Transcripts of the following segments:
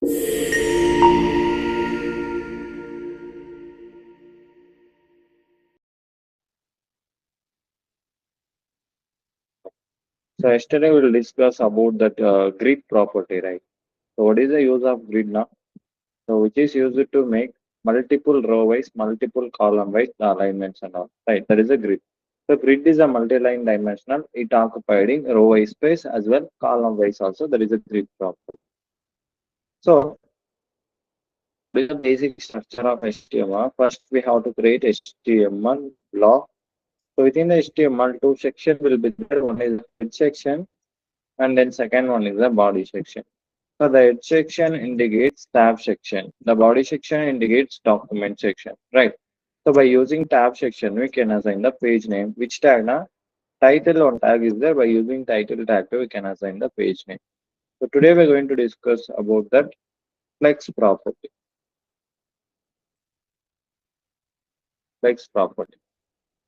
So yesterday we'll discuss about that grid property, right? So what is the use of grid now? So which is used to make multiple row wise, multiple column wise alignments and all, right? That is a grid. So grid is a multi-line dimensional. It occupying row wise space as well, column wise also. That is a grid property. So what is the basic structure of HTML? First, we have to create HTML block. So within the HTML, two sections will be there. One is the head section, and then second one is the body section. So the head section indicates tab section. The body section indicates document section, right? So by using tab section, we can assign the page name. Which tag na? Title on tag is there. By using title tag, we can assign the page name. So today we're going to discuss about that flex property. Flex property.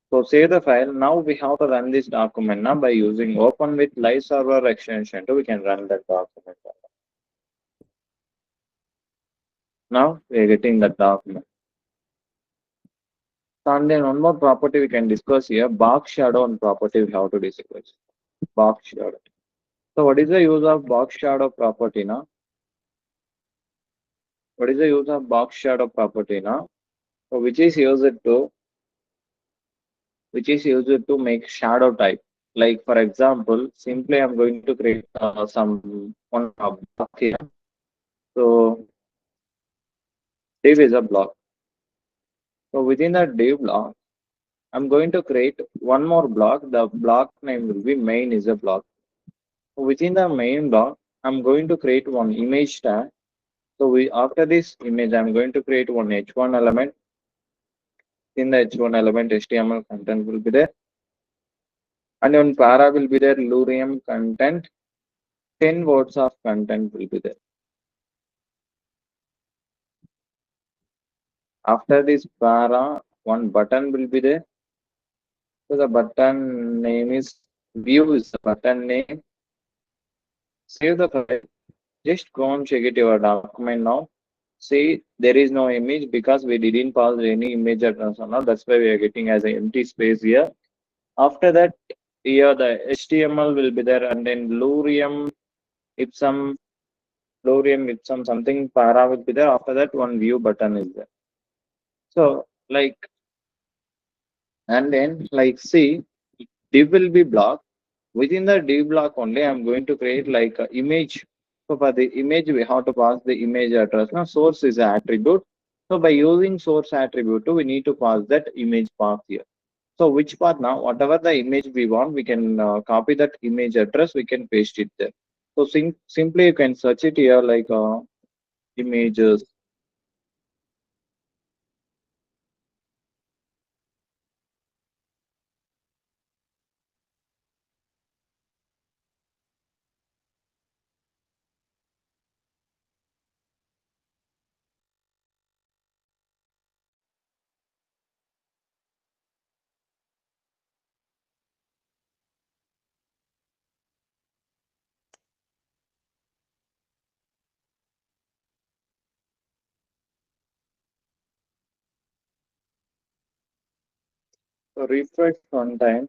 So save the file. Now we have to run this document now by using open with live server extension. So we can run that document. Now we are getting the document. And then one more property we can discuss here, box shadow and property we have to discuss. Box shadow. So what is the use of box shadow property now? What is the use of box shadow property now? So which is used to make shadow type. Like for example, simply I'm going to create some one block here. So div is a block. So within that div block, I'm going to create one more block. The block name will be main is a block. Within the main block, I'm going to create one image tag. So we after this image, I'm going to create one h1 element. In the h1 element, HTML content will be there, and one para will be there. Lurium content, 10 words of content will be there. After this para, one button will be there. So the button name is view is the button name. Save the file. Just go and check it your document now. See, there is no image because we didn't pass any image address or not. That's why we are getting as an empty space here. After that, here the HTML will be there, and then Ipsum, Ipsum something para will be there. After that, one view button is there. So and then see, div will be blocked. Within the div block only, I'm going to create like a image. So for the image, we have to pass the image address. Now source is an attribute. So by using source attribute, we need to pass that image path here. So which path now, whatever the image we want, we can copy that image address, we can paste it there. So simply you can search it here like images. So refresh one time.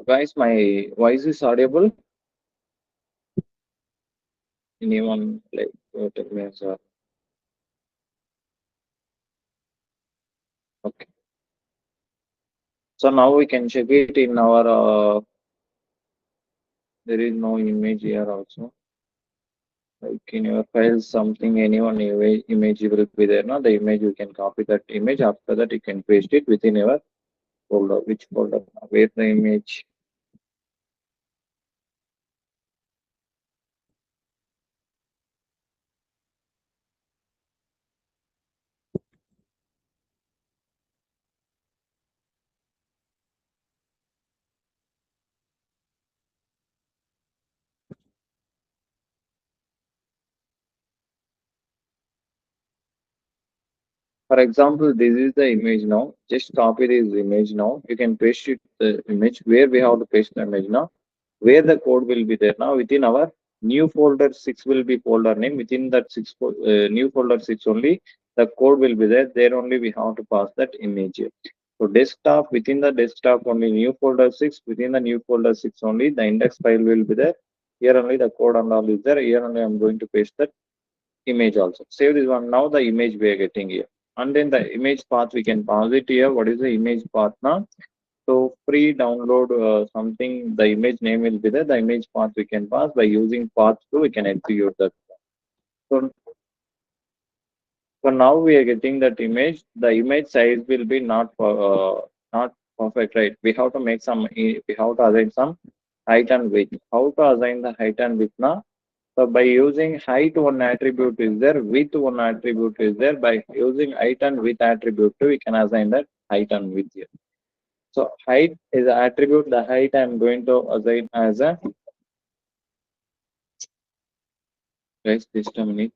Guys, my voice is audible. Anyone like tell me answer? Okay. So now we can check it in our. There is no image here also. Like in your files, something anyone image will be there. No, the image you can copy that image. After that, you can paste it within your folder. Which folder? Where the image? For example, this is the image now. Just copy this image now. You can paste it the image where we have to paste the image now. Where the code will be there now within our new folder 6 will be folder name. Within that new folder 6 only the code will be there. There only we have to pass that image. So desktop within the desktop only new folder 6 within the new folder 6 only the index file will be there. Here only the code and all is there. Here only I'm going to paste that image also. Save this one. Now the image we are getting here. And then the image path we can pass it here. What is the image path now? So free download something, the image name will be there. The image path we can pass by using path to we can execute that. So, so now we are getting that image. The image size will be not perfect, right? We have to make some. We have to assign some height and width. How to assign the height and width now? So by using height one attribute is there, width one attribute is there. By using height and width attribute we can assign that height and width here. So height is an attribute. The height I'm going to assign as a guys. Just a minute.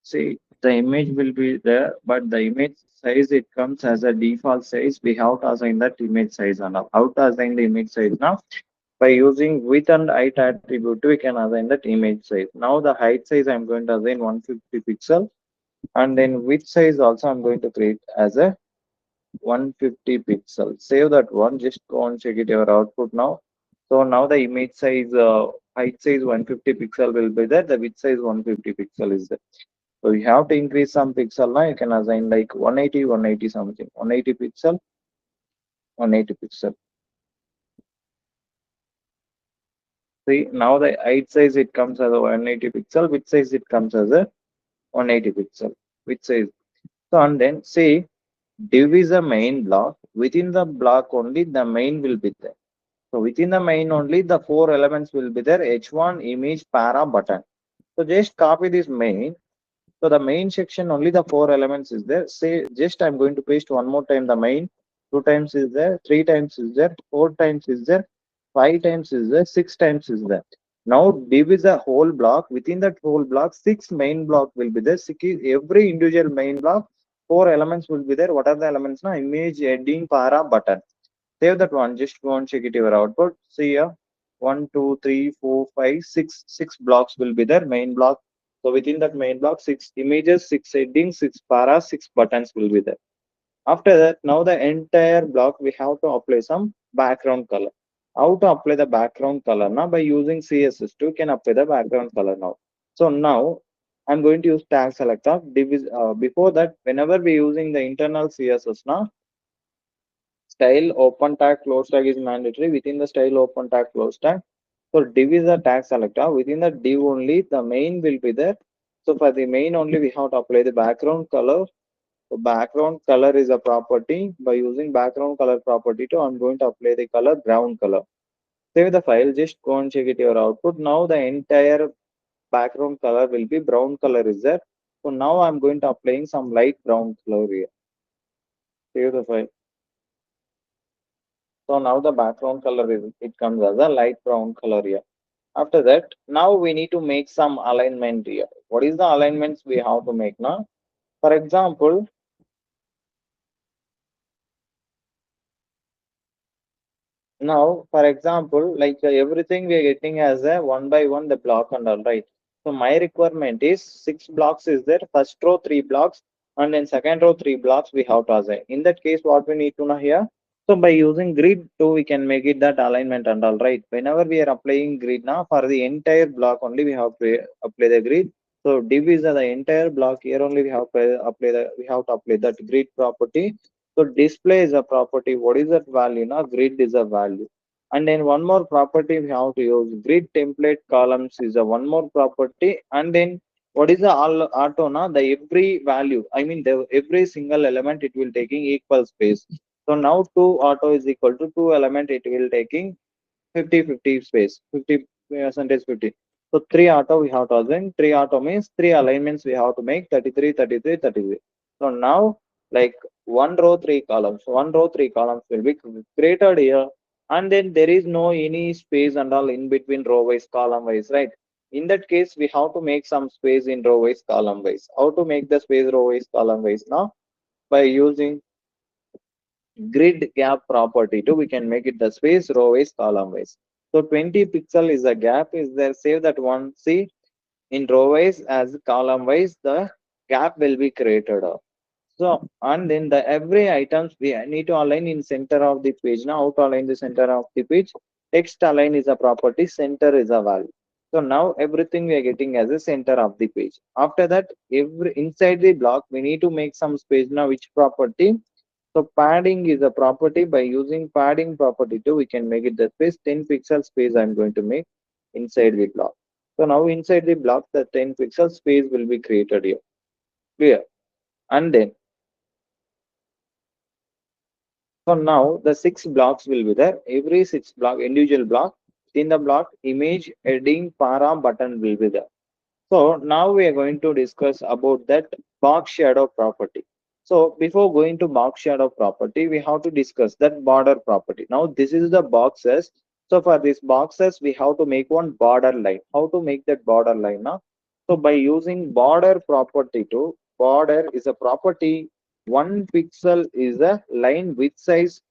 See, the image will be there, but the image size it comes as a default size. We have to assign that image size and all. How to assign the image size now? By using width and height attribute, we can assign that image size. Now the height size I'm going to assign 150 pixel, and then width size also I'm going to create as a 150 pixel. Save that one. Just go and check it your output now. So now the image size, height size 150 pixel will be there. The width size 150 pixel is there. So you have to increase some pixel now. You can assign like 180, 180 something. 180 pixel, 180 pixel. See now the height size it comes as a 180 pixel. Width size it comes as a 180 pixel. Width size. So and then see div is a main block. Within the block only the main will be there. So within the main only the four elements will be there, h1, image, para, button. So just copy this main. So the main section only the four elements is there. Say just I'm going to paste one more time the main. Two times is there, three times is there, four times is there, five times is there, six times is there. Now div is a whole block. Within that whole block, six main block will be there. Every individual main block, four elements will be there. What are the elements now? Image, heading, para, button. Save that one. Just go and check it your output. See here. One, two, three, four, five, six. Six blocks will be there. Main block. So within that main block, six images, six headings, six para, six buttons will be there. After that, now the entire block we have to apply some background color. How to apply the background color now? By using CSS2, you can apply the background color now. So now I'm going to use tag selector. Before that, whenever we using the internal CSS now, style open tag close tag is mandatory. Within the style open tag close tag, so div is a tag selector. Within the div only the main will be there. So for the main only we have to apply the background color. So background color is a property. By using background color property to I'm going to apply the color brown color. Save the file. Just go and check it your output. Now the entire background color will be brown color is there. So now I'm going to applying some light brown color here. Save the file. So now the background color is it comes as a light brown color here. After that, now we need to make some alignment here. What is the alignments we have to make now? For example, like everything we are getting as a one by one the block and all right. So my requirement is six blocks is there. First row three blocks and then second row three blocks we have to assign. In that case, what we need to know here? So by using grid too, we can make it that alignment and all, right. Whenever we are applying grid now, for the entire block only we have to apply the grid. So div is the entire block. Here only we have to apply that grid property. So display is a property. What is that value? Now grid is a value. And then one more property we have to use grid template columns is a one more property. And then what is the all auto now? The every value. I mean the every single element it will taking equal space. So now 2 auto is equal to 2 element, it will taking 50-50 space, 50 percentage 50. So 3 auto we have to assign, 3 auto means 3 alignments we have to make 33, 33, 33. So now like one row, 3 columns, one row, 3 columns will be created here. And then there is no any space and all in between row wise, column wise, right? In that case, we have to make some space in row wise, column wise. How to make the space row wise, column wise now? By using grid gap property too, we can make it the space row wise, column wise. So 20 pixel is a gap is there. Save that one. See, in row wise as column wise the gap will be created. So and then the every items we need to align in center of the page. Now how to align the center of the page? Text align is a property, center is a value. So now everything we are getting as a center of the page. After that, every inside the block we need to make some space. Now which property? So padding is a property. By using padding property too, we can make it the space 10 pixel space I'm going to make inside the block. So now inside the block, the 10 pixel space will be created here. Clear. And then, so now the 6 blocks will be there. Every 6 block, individual block, in the block, image, heading, para, button will be there. So now we are going to discuss about that box shadow property. So before going to box shadow property, we have to discuss that border property. Now this is the boxes. So for these boxes, we have to make one border line. How to make that border line now? So by using border property to border is a property. 1 pixel is a line with size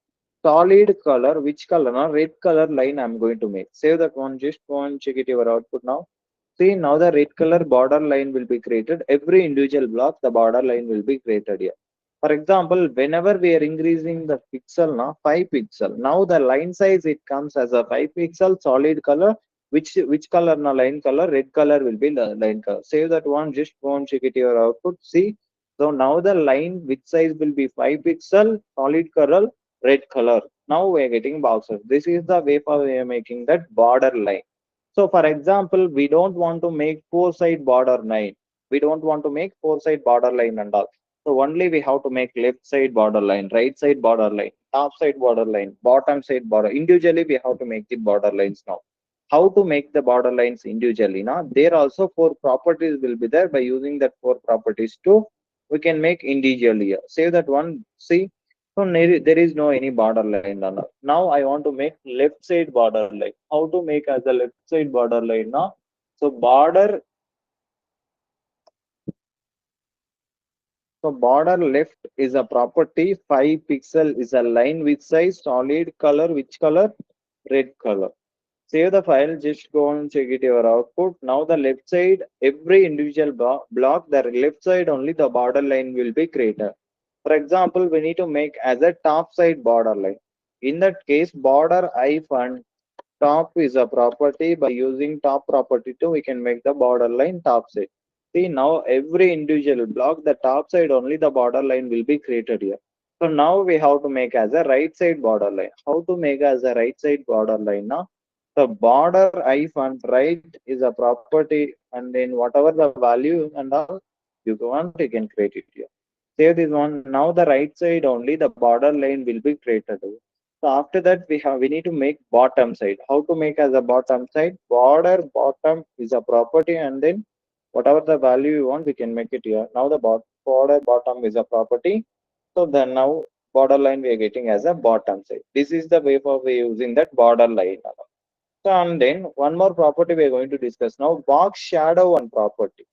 solid color. Which color? Now red color line I'm going to make. Save that one. Just go and check it your output now. See, now the red color border line will be created. Every individual block, the border line will be created here. For example, whenever we are increasing the pixel now, 5 pixel. Now the line size it comes as a 5 pixel solid color. Which color now? Line color, red color will be the line color. Save that one, just go and check it your output. See, so now the line width size will be 5 pixel solid color, red color. Now we are getting boxes. This is the way for we are making that border line. So for example, we don't want to make four-side border line. We don't want to make four-side border line and all. So only we have to make left side border line, right side border line, top side border line, bottom side border. Individually, we have to make the border lines now. How to make the border lines individually? Now, there also 4 properties will be there. By using that 4 properties too, we can make individually here. Save that one. See, so there is no any border line. Now I want to make left side border line. How to make as a left side border line now? So border left is a property. 5 pixel is a line with size solid color. Which color? Red color. Save the file. Just go and check it your output. Now the left side, every individual block, the left side only the border line will be created. For example, we need to make as a top side border line. In that case, border hyphen top is a property. By using top property too, we can make the border line top side. See, now every individual block, the top side only the border line will be created here. So now we have to make as a right side border line. How to make as a right side border line now? The border hyphen right is a property, and then whatever the value and all you want, you can create it here. Save this one. Now the right side only the border line will be created. So after that we need to make bottom side. How to make as a bottom side? Border bottom is a property, and then whatever the value you want, we can make it here. Now the border bottom is a property. So then now border line we are getting as a bottom side. This is the way for we using that border line. So and then one more property we are going to discuss now, box shadow and property.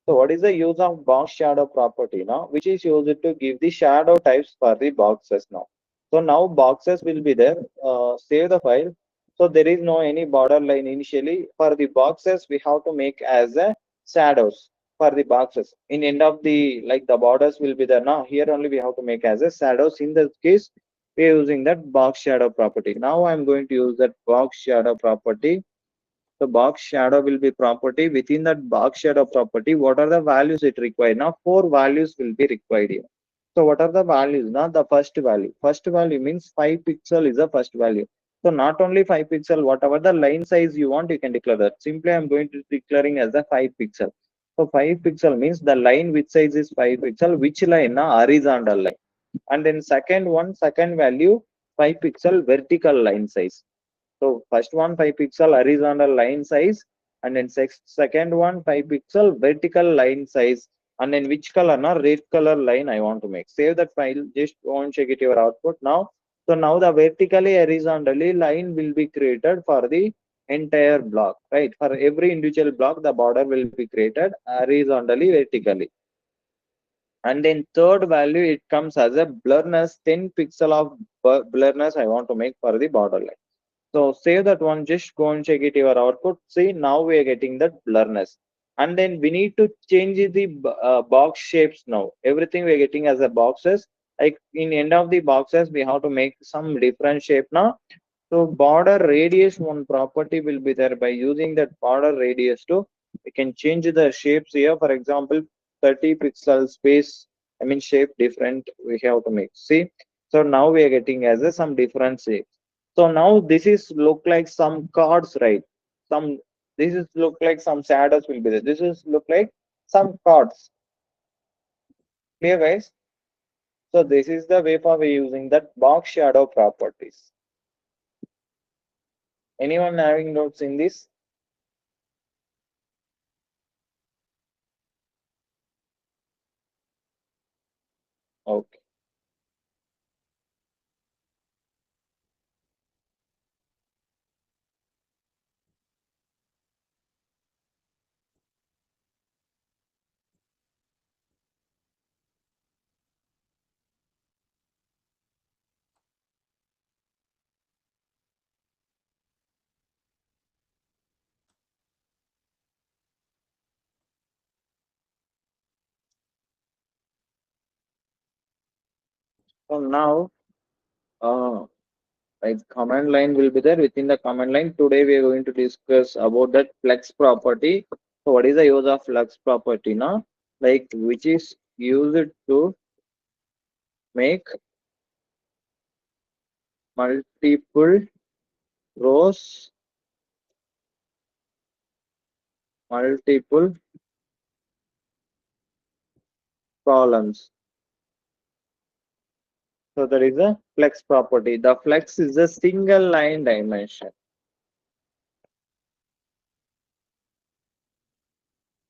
So what is the use of box shadow property now, which is used to give the shadow types for the boxes now. So now boxes will be there. Save the file. So there is no any border line initially. For the boxes, we have to make as a shadows for the boxes. In end of the like the borders will be there now. Here only we have to make as a shadows. In this case, we're using that box shadow property. Now I'm going to use that box shadow property. The box shadow will be property. Within that box shadow property, what are the values it requires? Now, four values will be required here. So, what are the values? Now, the first value. First value means 5 pixel is the first value. So, not only 5 pixel, whatever the line size you want, you can declare that. Simply, I'm going to declaring as the 5 pixel. So, 5 pixel means the line which size is 5 pixel, which line? Na horizontal line. And then second one, second value, 5 pixel vertical line size. So first one 5 pixel horizontal line size, and then second one 5 pixel vertical line size, and then which color? Na red color line I want to make. Save that file. Just go and check it your output now. So now the vertically horizontally line will be created for the entire block, right? For every individual block, the border will be created horizontally, vertically. And then third value, it comes as a blurriness, 10 pixel of blurriness I want to make for the border line. So save that one, just go and check it your output. See, now we are getting that blurriness. And then we need to change the box shapes now. Everything we are getting as a boxes. Like in end of the boxes, we have to make some different shape now. So border radius one property will be there. By using that border radius too, we can change the shapes here. For example, 30 pixel space, I mean shape different we have to make. See, so now we are getting as a some different shapes. So now this is look like some cards, right? Some this is look like some shadows will be there. This is look like some cards. Clear guys? So this is the way for we using that box shadow properties. Anyone having notes in this? Okay. So now, uh, like command line will be there. Within the command line, today we are going to discuss about that flex property. So what is the use of flex property now? Like which is used to make multiple rows, multiple columns. So there is a flex property. The flex is a single line dimension.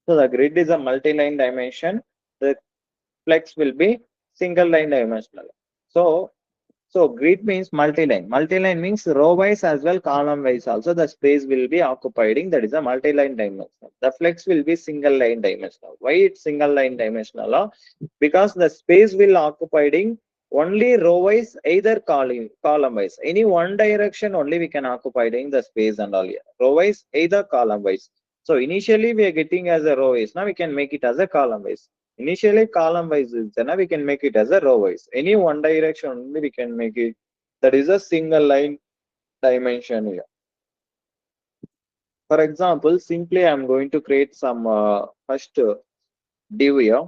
So the grid is a multi-line dimension. The flex will be single line dimensional. So grid means multi-line. Multi-line means row-wise as well column-wise also the space will be occupying. That is a multi-line dimensional. The flex will be single-line dimensional. Why it's single-line dimensional? Because the space will occupying only row-wise, either column-wise. Any one direction only we can occupying the space and all here. Row-wise, either column-wise. So initially we are getting as a row-wise. Now we can make it as a column-wise. Initially column wise is there, we can make it as a row wise. Any one direction only we can make it. That is a single line dimension here. For example, simply I'm going to create some first div here.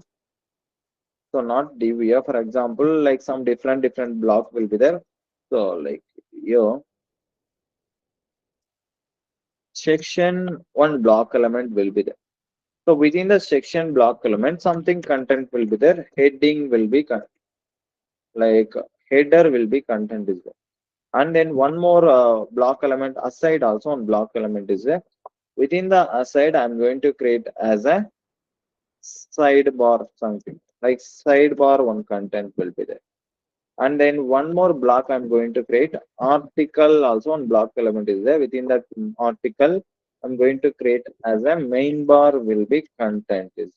So not div here. For example, like some different block will be there. So like here, section one block element will be there. So within the section block element, something content will be there. Heading will be like header will be content is there. And then one more block element aside also on block element is there. Within the aside I'm going to create as a sidebar something like sidebar one content will be there. And then one more block I'm going to create article also on block element is there. Within that article I'm going to create as a main bar will be content is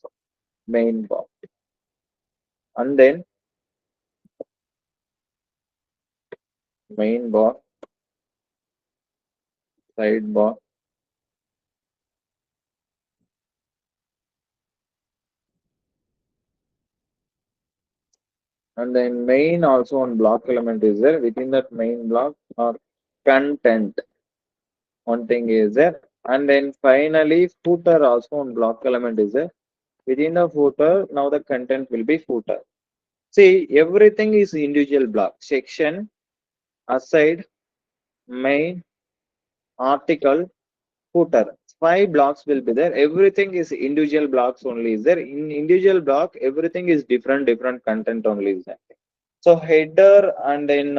main bar. And then main bar, sidebar, And then main also one block element is there. Within that main block or content, one thing is there. And then finally footer also one block element is there. Within the footer, now the content will be footer. See, everything is individual block. Section, aside, main, article, footer. Five blocks will be there. Everything is individual blocks only is there. In individual block, everything is different content only is there. So header and then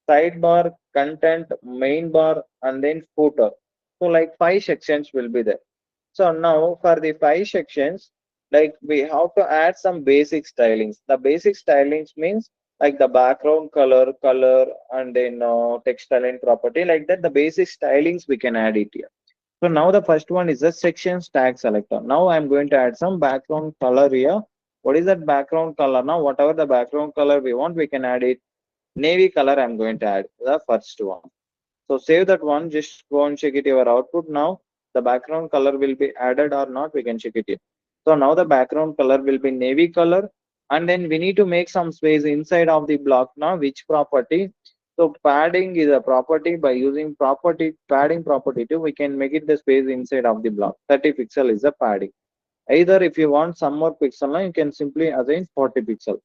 sidebar, content, main bar, and then footer. So like five sections will be there. So now for the five sections, like we have to add some basic stylings. The basic stylings means like the background color, and then text align property like that. The basic stylings we can add it here. So now the first one is the section tag selector. Now I'm going to add some background color here. What is that background color? Now whatever the background color we want, we can add it. Navy color I'm going to add the first one. So save that one, just go and check it your output. Now the background color will be added or not, we can check it here. So now the background color will be navy color, and then we need to make some space inside of the block. Now which property? So padding is a property. By using property padding property too, we can make it the space inside of the block. 30 pixel is the padding. Either if you want some more pixel, now you can simply assign 40 pixel.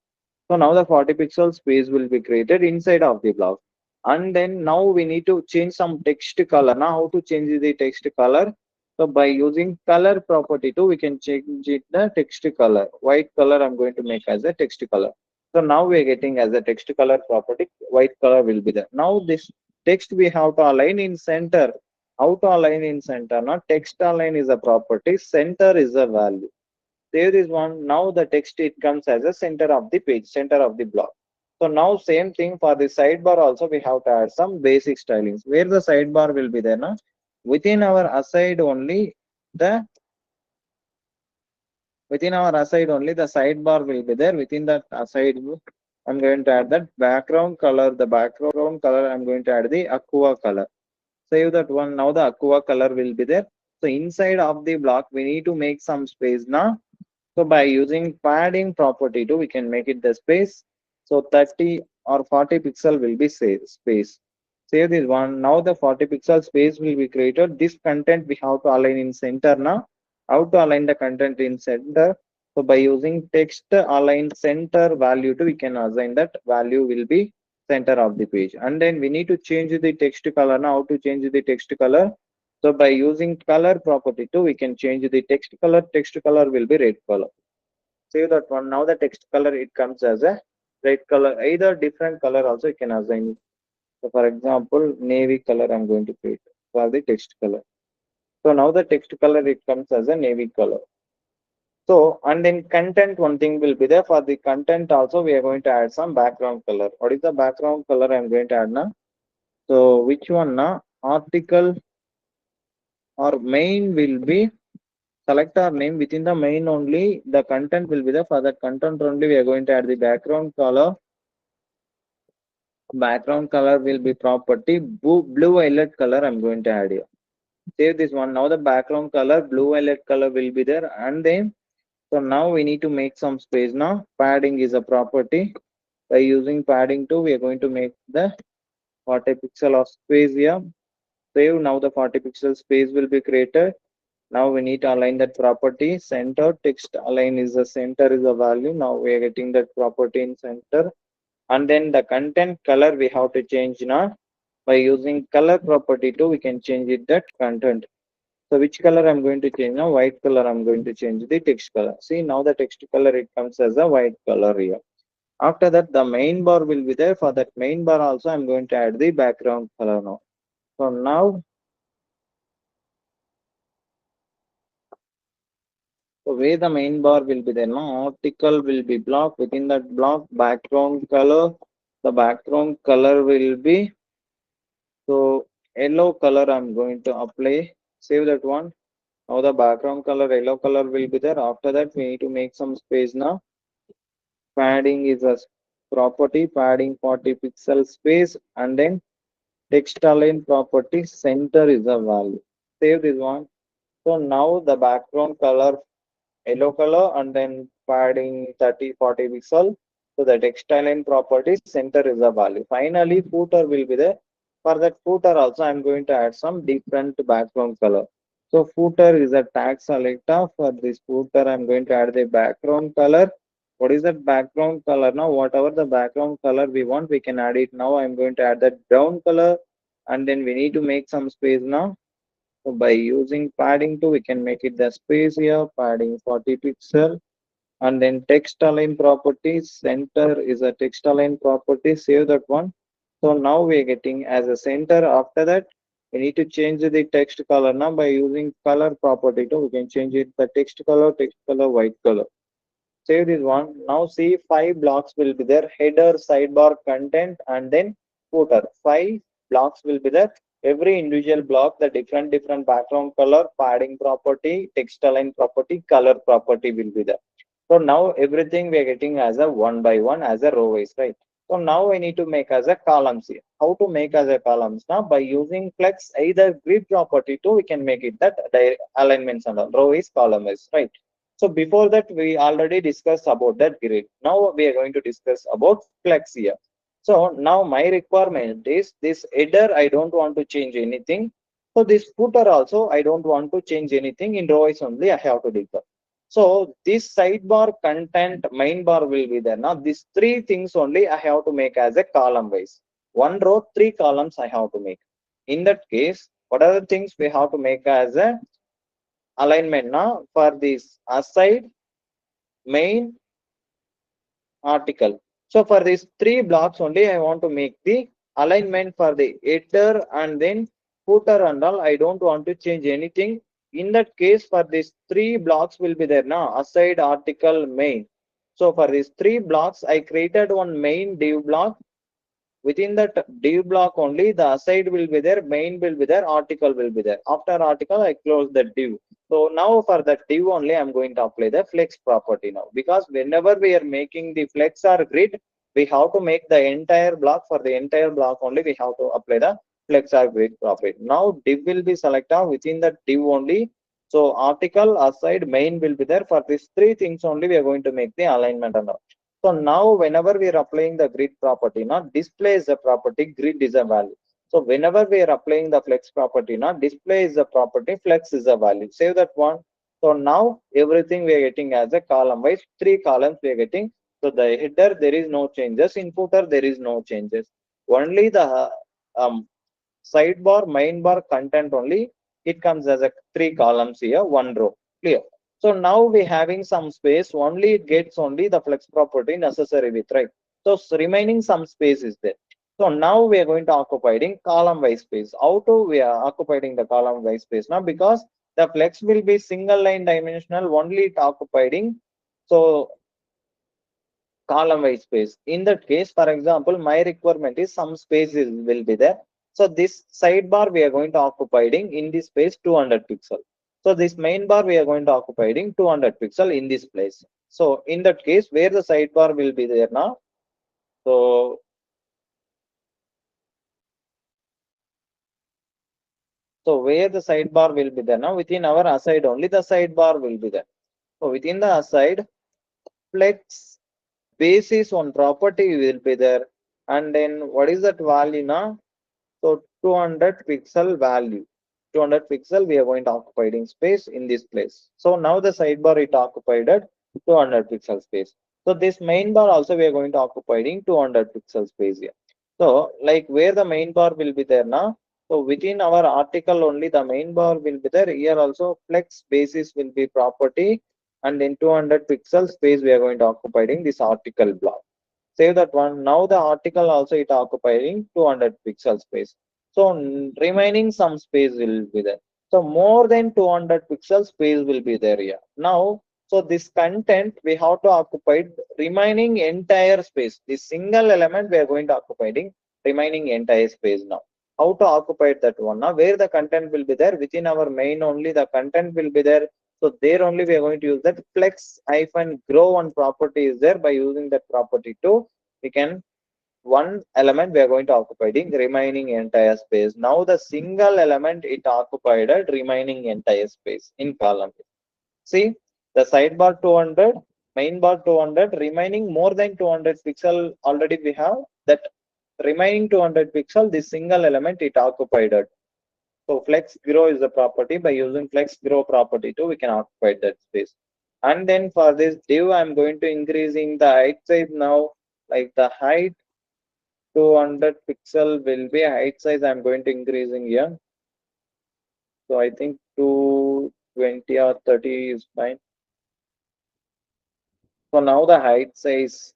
So now the 40 pixel space will be created inside of the block. And then now we need to change some text color. Now how to change the text color? So by using color property too, we can change it the text color. White color I'm going to make as a text color. So now we are getting as a text color property, white color will be there. Now this text we have to align in center. How to align in center? Now text align is a property, center is a value. Save this one. Now the text it comes as a center of the page, center of the block. So now same thing for the sidebar also we have to add some basic stylings. Where the sidebar will be there now? Within our aside only the within our aside only the sidebar will be there. Within that aside I'm going to add that background color. The background color I'm going to add the aqua color. Save that one. Now the aqua color will be there. So inside of the block we need to make some space now. So by using padding property too, we can make it the space. So 30 or 40 pixel will be say space. Save this one. Now the 40 pixel space will be created. This content we have to align in center now. How to align the content in center? So by using text align center value too, we can assign that value will be center of the page. And then we need to change the text color. Now how to change the text color? So by using color property too, we can change the text color. Text color will be red color. Save that one. Now the text color it comes as a red color. Either different color also you can assign it. So for example, navy color I'm going to create for the text color. So now the text color it comes as a navy color. So and then content one thing will be there. For the content also we are going to add some background color. What is the background color I'm going to add now? So which one now? Article or main will be select our name. Within the main only the content will be there. For that content only we are going to add the background color. Background color will be property blue violet color I'm going to add here. Save this one. Now the background color blue violet color will be there. And then so now we need to make some space. Now padding is a property. By using padding too, we are going to make the 40 pixel of space here. Save. Now the 40 pixel space will be created. Now we need to align that property. Center text align is the center is the value. Now we are getting that property in center. And then the content color we have to change now. By using color property too, we can change it that content. So which color I'm going to change now? White color I'm going to change the text color. See now the text color it comes as a white color here. After that the main bar will be there. For that main bar also I'm going to add the background color now. So now so where the main bar will be there now, article will be block. Within that block, background color. The background color will be so yellow color. I'm going to apply. Save that one. Now the background color yellow color will be there. After that, we need to make some space now. Padding is a property. Padding 40 pixel space, and then text align property center is a value. Save this one. So now the background color yellow color, and then padding 30 40 pixel. So the text align property center is a value. Finally, footer will be there. For that footer also, I'm going to add some different background color. So footer is a tag selector. For this footer, I'm going to add the background color. What is that background color now? Whatever the background color we want, we can add it now. I'm going to add that brown color, and then we need to make some space now. So by using padding 2, we can make it the space here, padding 40 pixel, and then text align properties, center is a text align property, save that one. So now we are getting as a center. After that, we need to change the text color now by using color property 2. We can change it the text color, white color. Save this one. Now see 5 blocks will be there. Header, sidebar, content, and then footer. 5 blocks will be there. Every individual block, the different background color, padding property, text align property, color property will be there. So now everything we are getting as a one by one as a row wise, right? So now I need to make as a columns here. How to make as a columns now? By using flex either grid property too, we can make it that alignments and all, row is column is, right? So before that, we already discussed about that grid. Now we are going to discuss about flex here. So now my requirement is this header, I don't want to change anything. So this footer also, I don't want to change anything. In row is only I have to declare. So this sidebar content main bar will be there. Now these three things only I have to make as a column wise. One row, 3 columns I have to make. In that case, what are the things we have to make as a alignment now for this aside main article. So for these 3 blocks only, I want to make the alignment for the header and then footer and all. I don't want to change anything. In that case, for these 3 blocks will be there now, aside article main. So for these 3 blocks, I created one main div block. Within that div block only, the aside will be there, main will be there, article will be there. After article, I close the div. So now for that div only, I'm going to apply the flex property now, because whenever we are making the flex or grid, we have to make the entire block. For the entire block only, we have to apply the flex or grid property. Now div will be selected within that div only. So article, aside, main will be there. For these 3 things only, we are going to make the alignment and all. So now whenever we are applying the grid property, now display is a property, grid is a value. So whenever we are applying the flex property, now display is a property, flex is a value. Save that one. So now everything we are getting as a column wise, 3 columns we are getting. So the header, there is no changes. In footer, there is no changes. Only the sidebar, main bar, content only, it comes as a 3 columns here, one row. Clear. So now we having some space, only it gets only the flex property necessary with, right? So remaining some space is there. So now we are going to occupying column wise space. How to we are occupying the column wise space now? Because the flex will be single line dimensional, only it occupying. So column wise space. In that case, for example, my requirement is some spaces will be there. So this sidebar we are going to occupying in this space 200 pixel. So this main bar we are going to occupying 200 pixel in this place. So in that case, where the sidebar will be there now. So where the sidebar will be there now, within our aside only the sidebar will be there. So within the aside, flex basis on property will be there. And then what is that value now? So 200 pixel value. 200 pixel we are going to occupying space in this place. So now the sidebar it occupied at 200 pixel space. So this main bar also we are going to occupying 200 pixel space here. So like where the main bar will be there now. So within our article only the main bar will be there. Here also flex basis will be property, and in 200 pixel space we are going to occupying this article block. Save that one. Now the article also it occupying 200 pixel space. So remaining some space will be there. So more than 200 pixel space will be there here. Now, so this content we have to occupy remaining entire space. This single element we are going to occupying remaining entire space now. How to occupy that one now? Where the content will be there within our main only the content will be there. So there only we are going to use that flex hyphen grow one property is there. By using that property too, we can one element we are going to occupying remaining entire space. Now the single element it occupied at remaining entire space in column. See the sidebar 200. main bar 200, remaining more than 200 pixel already we have that remaining 200 pixel, this single element it occupied it. So flex grow is the property. By using flex grow property too, we can occupy that space. And then for this div, I'm going to increasing the height size now, like the height 200 pixel will be height size. I'm going to increasing here. So I think 220 or 30 is fine. So now the height size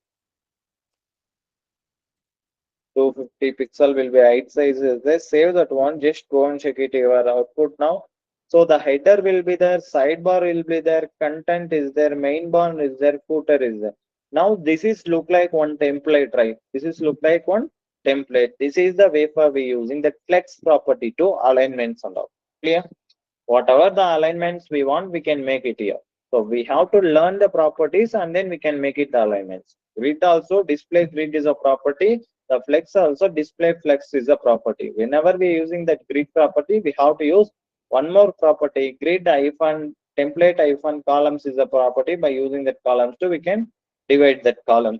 250 pixel will be height size is there. Save that one. Just go and check it your output now. So the header will be there, sidebar will be there, content is there, main bar is there, footer is there. Now this is look like one template, right? This is look like one template. This is the way for we using the flex property to alignments and all. Clear? Whatever the alignments we want, we can make it here. So we have to learn the properties and then we can make it the alignments. Grid also display grid is a property. The flex also display flex is a property. Whenever we are using that grid property, we have to use one more property. Grid hyphen template hyphen columns is a property. By using that columns too, we can divide that columns.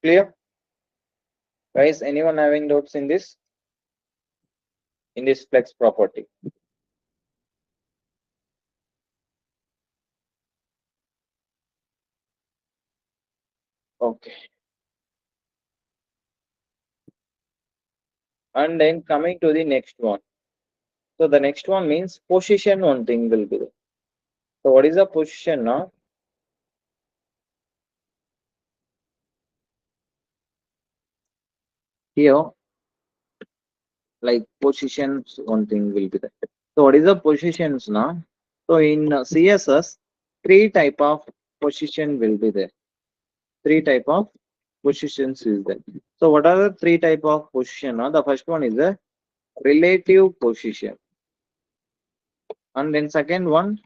Clear? Guys, anyone having doubts in this? In this flex property? Okay. And then coming to the next one. So the next one means position one thing will be there. So what is the position now? Here, like positions one thing will be there. So what is the positions now? So in CSS, three type of position will be there. Three type of positions is there. So what are the three type of position? Now the first one is the relative position. And then second one,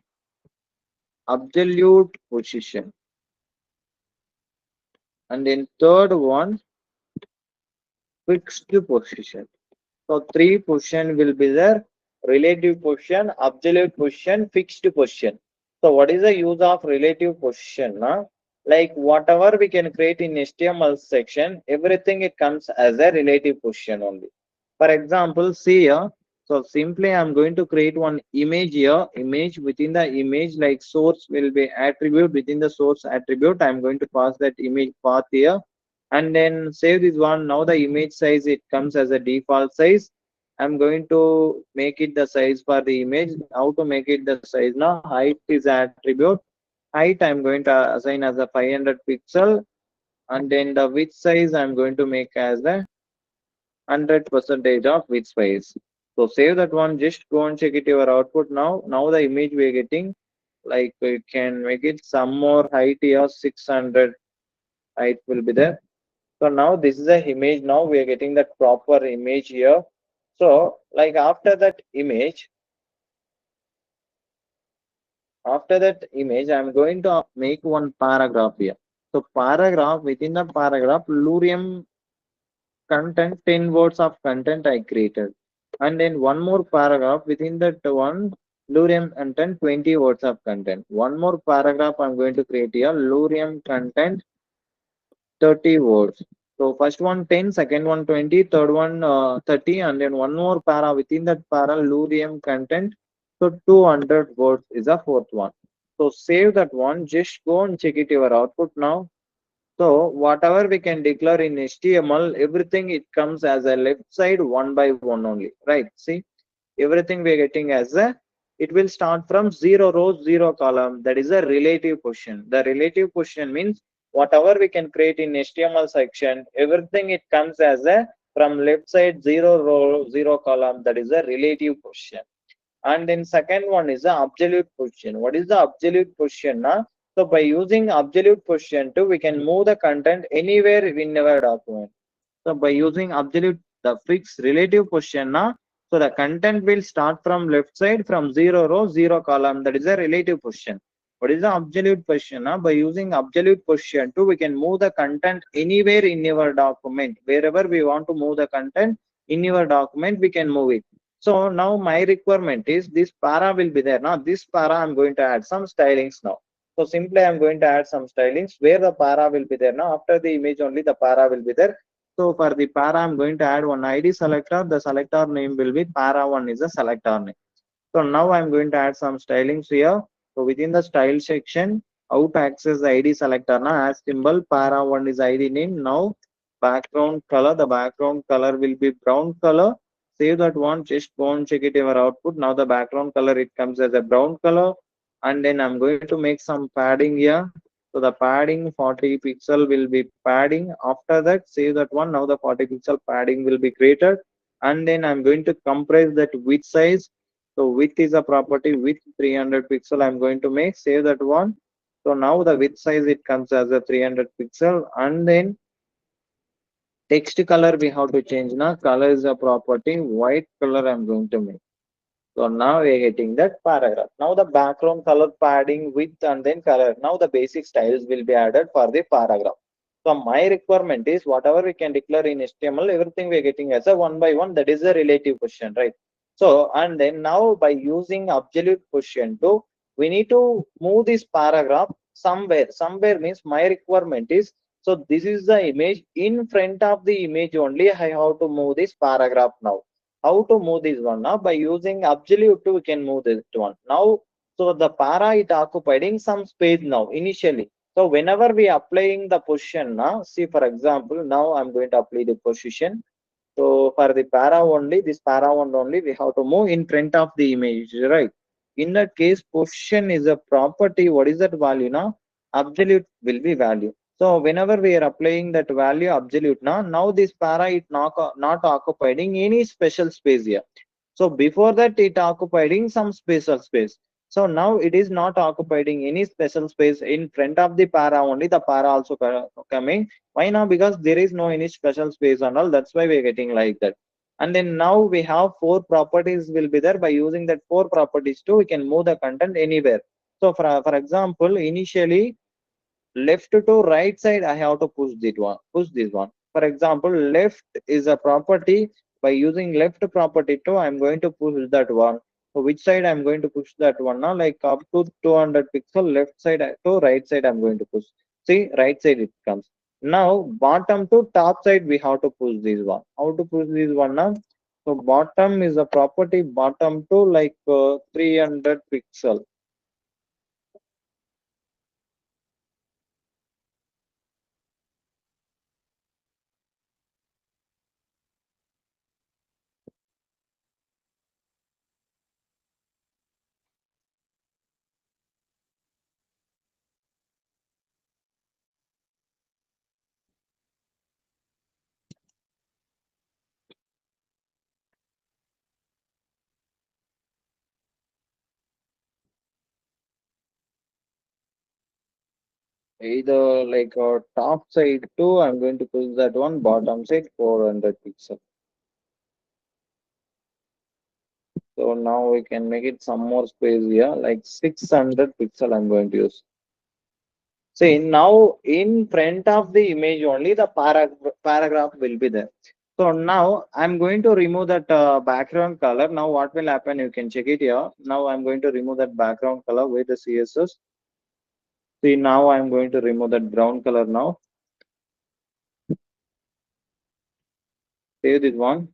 absolute position. And then third one, fixed position. So three position will be there: relative position, absolute position, fixed position. So what is the use of relative position? Like whatever we can create in HTML section, everything it comes as a relative position only. For example, see here. So simply I'm going to create one image here. Image within the image, like source will be attribute. Within the source attribute, I'm going to pass that image path here and then save this one. Now the image size it comes as a default size. I'm going to make it the size for the image. How to make it the size now? Height is attribute. Height I'm going to assign as a 500 pixel, and then the width size I'm going to make as the 100 percentage of width size. So save that one. Just go and check it your output now. Now the image we're getting, like we can make it some more height here. 600 height will be there. So now this is a image. Now we are getting that proper image here. So like after that image, I'm going to make one paragraph here. So paragraph, within the paragraph, Lurium content, 10 words of content I created. And then one more paragraph within that one, Lurium content, 20 words of content. One more paragraph I'm going to create here, Lurium content, 30 words. So first one 10, second one 20, third one 30, and then one more para within that para Lurium content. So 200 words is the fourth one. So save that one. Just go and check it your output now. So whatever we can declare in HTML, everything it comes as a left side one by one only, right? See, everything we are getting as a, it will start from 0 rows, 0 column. That is a relative position. The relative position means whatever we can create in HTML section, everything it comes as a from left side 0 row, 0 column. That is a relative position. And then second one is the absolute position. What is the absolute position? So by using absolute position too, we can move the content anywhere in our document. So by using absolute, the fixed relative position, so the content will start from left side from 0 row, 0 column. That is a relative position. What is the absolute position? By using absolute position too, we can move the content anywhere in your document. Wherever we want to move the content in your document, we can move it. So now my requirement is this para will be there. Now this para I'm going to add some stylings now. So simply I'm going to add some stylings where the para will be there. Now after the image only the para will be there. So for the para, I'm going to add one ID selector. The selector name will be para1 is the selector name. So now I'm going to add some stylings here. So within the style section, how to access the ID selector now as symbol para1 is ID name. Now background color, the background color will be brown color. Save that one, just go and check it in our output. Now the background color it comes as a brown color. And then I'm going to make some padding here. So the padding 40 pixel will be padding. After that, save that one. Now the 40 pixel padding will be created. And then I'm going to compress that width size. So width is a property with 300 pixel. I'm going to make save that one. So now the width size it comes as a 300 pixel. And then text color we have to change now. Color is a property. White color I'm going to make. So now we are getting that paragraph. Now the background color padding width and then color. Now the basic styles will be added for the paragraph. So my requirement is whatever we can declare in HTML, everything we are getting as a one by one. That is a relative question, right? So and then now by using absolute question to, we need to move this paragraph somewhere. Somewhere means my requirement is, so this is the image. In front of the image only I have to move this paragraph now. How to move this one now? By using absolute we can move this one now. So the para it occupying some space now initially. So whenever we applying the position now, see for example, now I'm going to apply the position. So for the para only, this para one only, we have to move in front of the image, right? In that case, position is a property. What is that value now? Absolute will be value. So whenever we are applying that value absolute now this para it not occupying any special space here. So before that it occupying some special space. So now it is not occupying any special space in front of the para only. The para also coming. Why now? Because there is no any special space and all. That's why we are getting like that. And then now we have four properties will be there. By using that four properties too, we can move the content anywhere. So for example, initially left to right side I have to push this one. For example, left is a property. By using left property too, I'm going to push that one. So which side I'm going to push that one now? Like up to 200 pixel left side to right side I'm going to push. See, right side it comes. Now bottom to top side we have to push this one. How to push this one now? So bottom is a property, bottom to like 300 pixel. Either like top side two, I'm going to push that one, bottom side 400 pixel. So now we can make it some more space here, like 600 pixel I'm going to use. See, now in front of the image only the paragraph will be there. So now I'm going to remove that background color. Now what will happen? You can check it here. Now I'm going to remove that background color with the CSS. See, now I'm going to remove that brown color now. Save this one.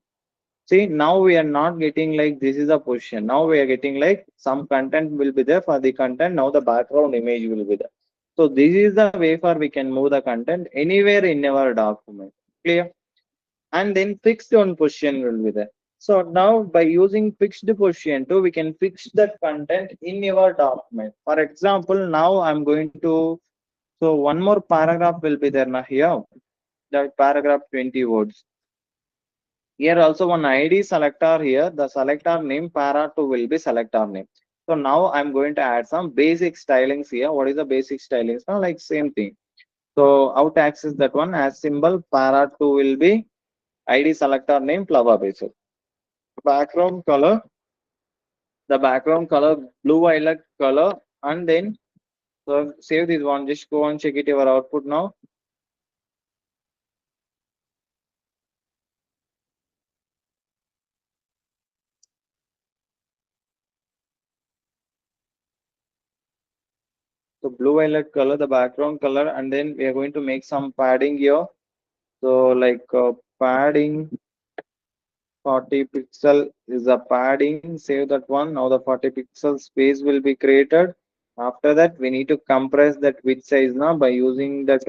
See, now we are not getting like this is a position. Now we are getting like some content will be there for the content. Now the background image will be there. So this is the way for we can move the content anywhere in our document. Clear? And then fixed on position will be there. So now by using fixed position too, we can fix that content in your document. For example, now I'm going to, so one more paragraph will be there now here. That paragraph 20 words. Here also one ID selector here, the selector name para2 will be selector name. So now I'm going to add some basic stylings here. What is the basic stylings? Now like same thing. So how to access that one? As symbol para2 will be ID selector name flower basic. Background color, the background color blue violet color, and then so save this one. Just go and check it your output now. So blue violet color, the background color, and then we are going to make some padding here. So like padding 40 pixel is the padding. Save that one. Now the 40 pixel space will be created. After that, we need to compress that width size now by using that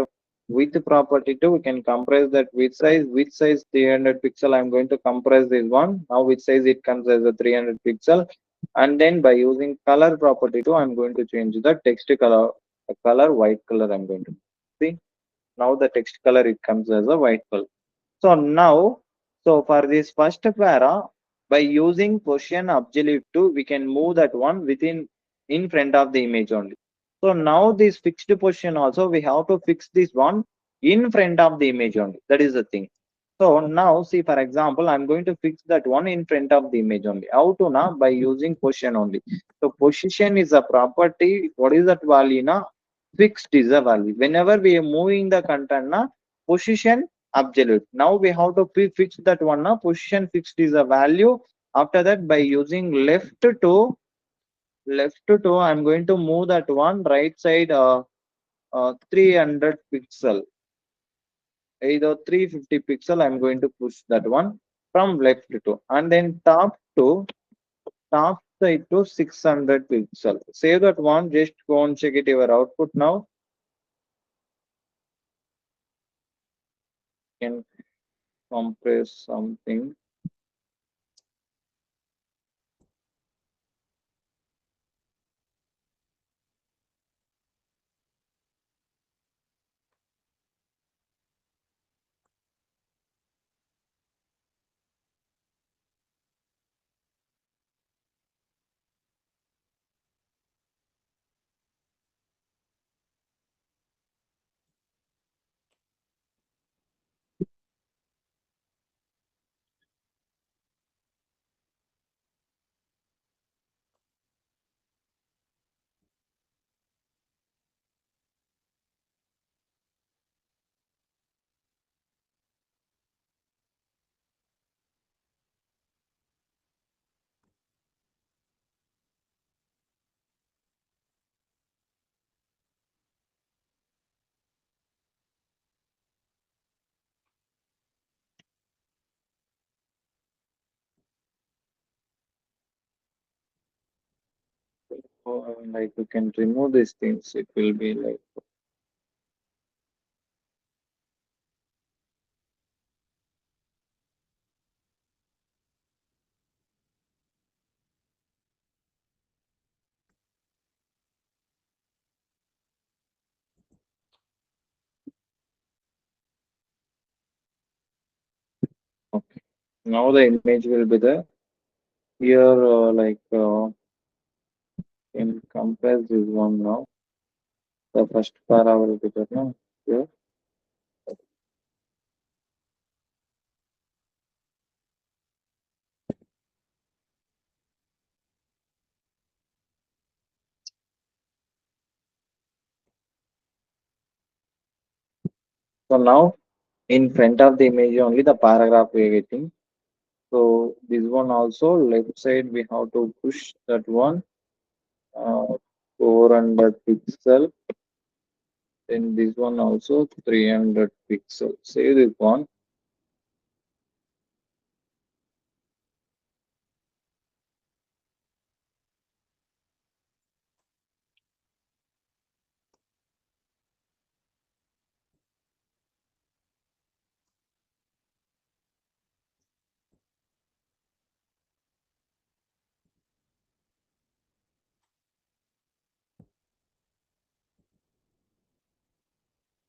width property too. We can compress that width size. Width size 300 pixel. I'm going to compress this one. Now width size it comes as a 300 pixel. And then by using color property too, I'm going to change the text color. The color white color. I'm going to see. Now the text color it comes as a white color. So now, so for this first para, by using position absolute to, we can move that one within in front of the image only. So now this fixed position also, we have to fix this one in front of the image only. That is the thing. So now see, for example, I'm going to fix that one in front of the image only. How to now? By using position only. So position is a property. What is that value now? Fixed is a value. Whenever we are moving the content now, position absolute. Now we have to fix that one now. Position fixed is a value. After that, by using left to, I'm going to move that one right side 300 pixel, either 350 pixel. I'm going to push that one from left to, and then top side to 600 pixel. Save that one. Just go and check it your output now. Can compress something. Like you can remove these things. It will be like okay. Now the image will be there. Here, like in compress this one now. The first para will be there now. Here. So now in front of the image only the paragraph we are getting. So this one also left side we have to push that one 400 pixel. Then this one also 300 pixel. Save this one.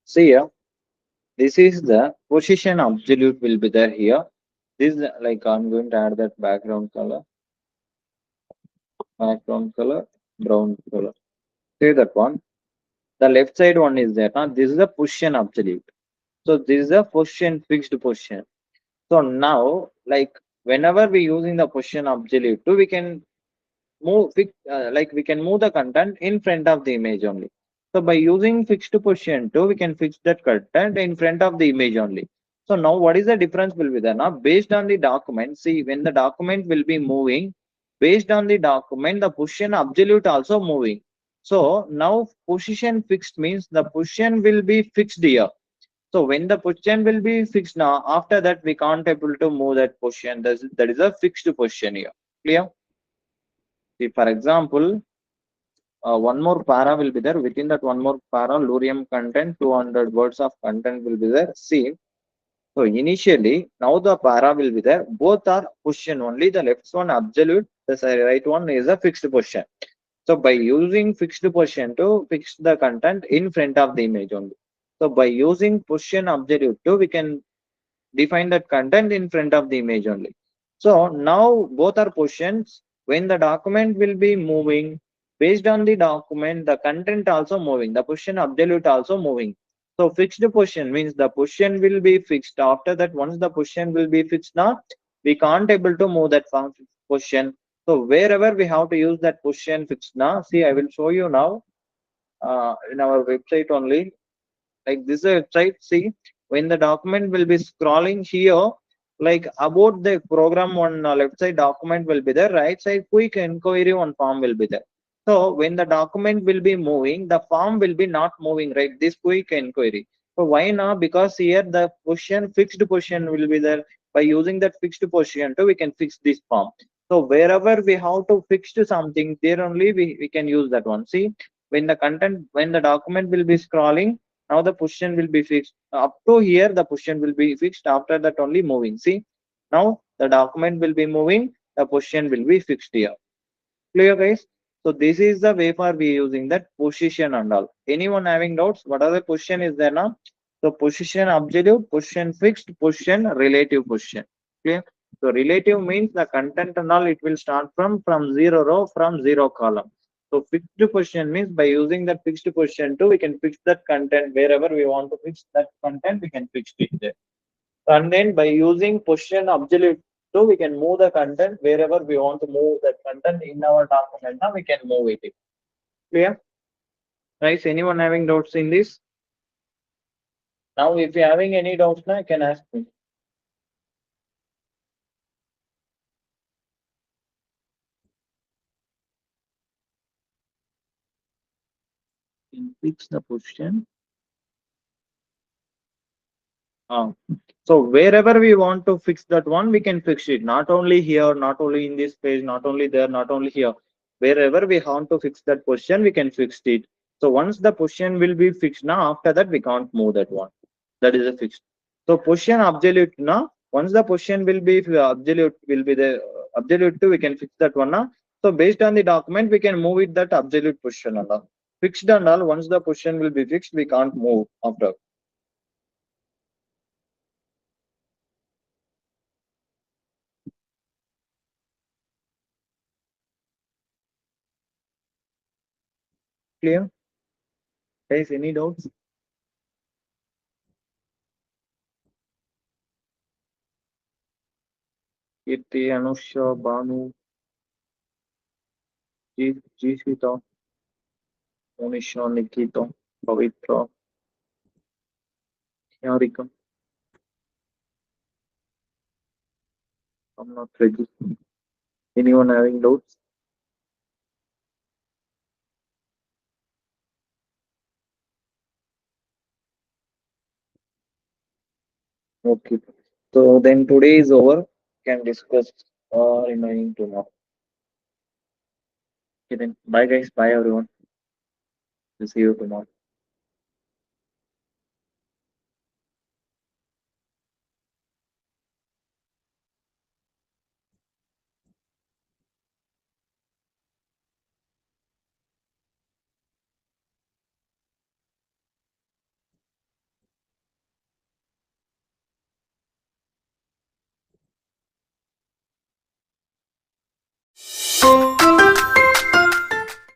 See here. This is the position absolute will be there here. This is like I'm going to add that background color, brown color. Save that one. The left side one is there. Now this is the position absolute. So this is the position fixed position. So now like whenever we using the position absolute, we can like we can move the content in front of the image only. So by using fixed position too, we can fix that content in front of the image only. So now what is the difference will be there now based on the document. See, when the document will be moving based on the document, the position absolute also moving. So now position fixed means the position will be fixed here. So when the position will be fixed now, after that we can't able to move that position. That is a fixed position here. Clear? See, for example, one more para will be there. Within that one more para, Lurium content, 200 words of content will be there. See, so initially, now the para will be there. Both are position only. The left one absolute, the right one is a fixed position. So by using fixed position to fix the content in front of the image only. So by using position absolute to, we can define that content in front of the image only. So now both are positions. When the document will be moving, based on the document, the content also moving, the position absolute also moving. So fixed position means the position will be fixed. After that, once the position will be fixed now, we can't able to move that position. So wherever we have to use that position fixed now, see, I will show you now in our website only. Like this website, see, when the document will be scrolling here, like about the program on left side document will be there, right side quick inquiry on form will be there. So when the document will be moving, the form will be not moving, right? This quick inquiry. So why not? Because here the position, fixed position will be there. By using that fixed position too, we can fix this form. So wherever we have to fix to something, there only we can use that one. See, when the content, when the document will be scrolling, now the position will be fixed. Up to here, the position will be fixed. After that, only moving. See, now the document will be moving. The position will be fixed here. Clear, guys? So this is the way for we using that position and all. Anyone having doubts? What are the position is there now? So position absolute, position fixed, position relative position. Clear? So relative means the content and all it will start from zero row, from zero column. So fixed position means by using that fixed position too, we can fix that content wherever we want to fix that content, we can fix it there. And then by using position absolute, so we can move the content wherever we want to move that content in our document. Now we can move it. Clear? Guys, anyone having doubts in this? Now, if you're having any doubts, now you can ask me. In fix the position. Uh, so wherever we want to fix that one, we can fix it. Not only here, not only in this page, not only there, not only here. Wherever we want to fix that position, we can fix it. So once the position will be fixed now, after that we can't move that one. That is a fixed. So position absolute now. Once the position will be absolute, will be the absolute two, we can fix that one now. So based on the document, we can move it that absolute position and all. Fixed and all. Once the position will be fixed, we can't move after. Clear? Guys, any doubts? Kirti, Anusha, Banu, Jishita, Monisha, Nikita, Pavitra, Yarika. I'm not ready. Anyone having doubts? Okay. So then today is over. Can discuss remaining tomorrow. Okay then. Bye guys. Bye everyone. We'll see you tomorrow.